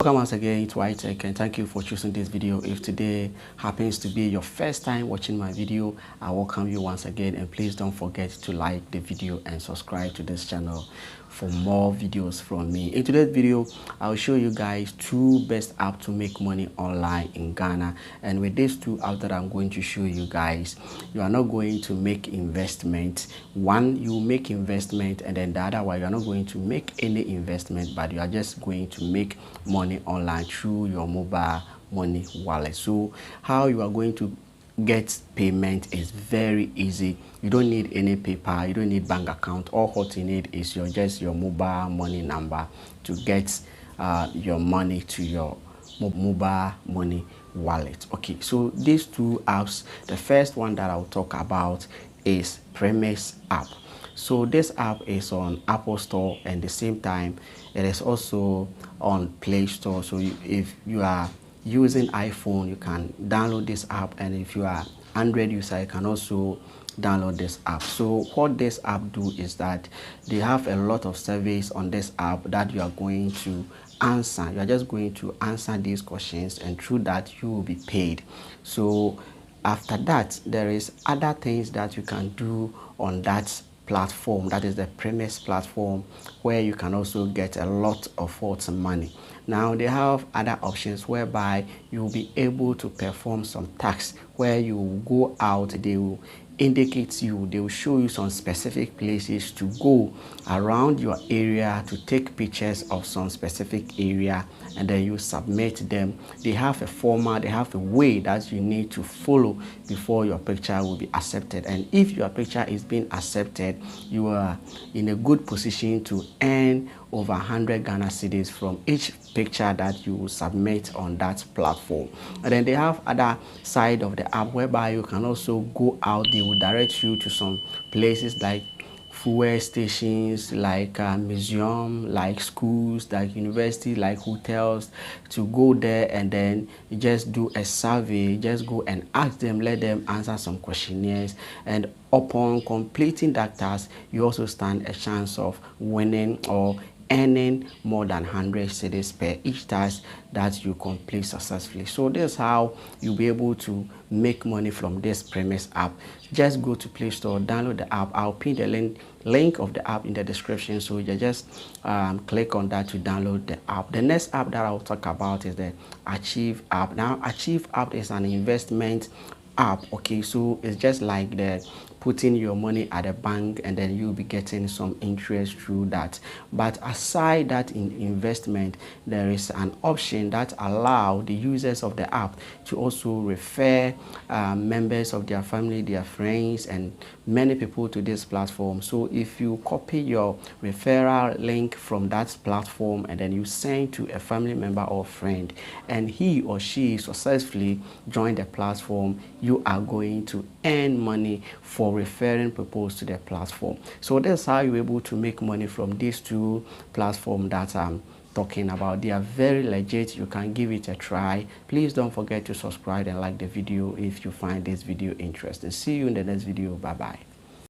Welcome once again to iTech, and thank you for choosing this video. If today happens to be your first time watching my video, I welcome you once again, and please don't forget to like the video and subscribe to this channel for more videos from me. In today's video, I'll show you guys two best apps to make money online in Ghana. And with these two apps that I'm going to show you guys, you are not going to make investment. One, you make investment, and then the other one, you are not going to make any investment, but you are just going to make money online through your mobile money wallet. So how you are going to get payment is very easy. You don't need any paper, you don't need bank account. All what you need is just your mobile money number to get your money to your mobile money wallet. Okay, so these two apps, the first one that I'll talk about is Premise app. So this app is on Apple Store, and at the same time it is also on Play Store. So if you are using iPhone, you can download this app, and if you are Android user, you can also download this app. So what this app do is that they have a lot of surveys on this app that you are going to answer. You are just going to answer these questions, and through that you will be paid. So after that, there is other things that you can do on that platform, that is the Premise platform, where you can also get a lot of money. Now they have other options whereby you will be able to perform some tasks where you will go out, they will indicate you, they will show you some specific places to go around your area to take pictures of some specific area, and then you submit them. They have a format, they have a way that you need to follow before your picture will be accepted. And if your picture is being accepted, you are in a good position to earn over 100 Ghana cedis from each picture that you will submit on that platform. And then they have other side of the app whereby you can also go out. They will direct you to some places like fuel stations, like museum, like schools, like university, like hotels, to go there and then you just do a survey. Just go and ask them, let them answer some questionnaires, and upon completing that task, you also stand a chance of winning or earning more than 100 cedis per each task that you complete successfully. So this is how you'll be able to make money from this Premise app. Just go to Play Store, download the app. I'll pin the link of the app in the description, so you just click on that to download the app. The next app that I'll talk about is the Achieve app. Now Achieve app is an investment app. Okay, so it's just like the putting your money at a bank, and then you'll be getting some interest through that. But aside that in investment, there is an option that allow the users of the app to also refer members of their family, their friends, and many people to this platform. So if you copy your referral link from that platform and then you send to a family member or friend, and he or she successfully join the platform, you are going to earn money for referring people to the platform. So that's how you're able to make money from these two platforms that I'm talking about. They are very legit. You can give it a try. Please don't forget to subscribe and like the video if you find this video interesting. See you in the next video. Bye bye.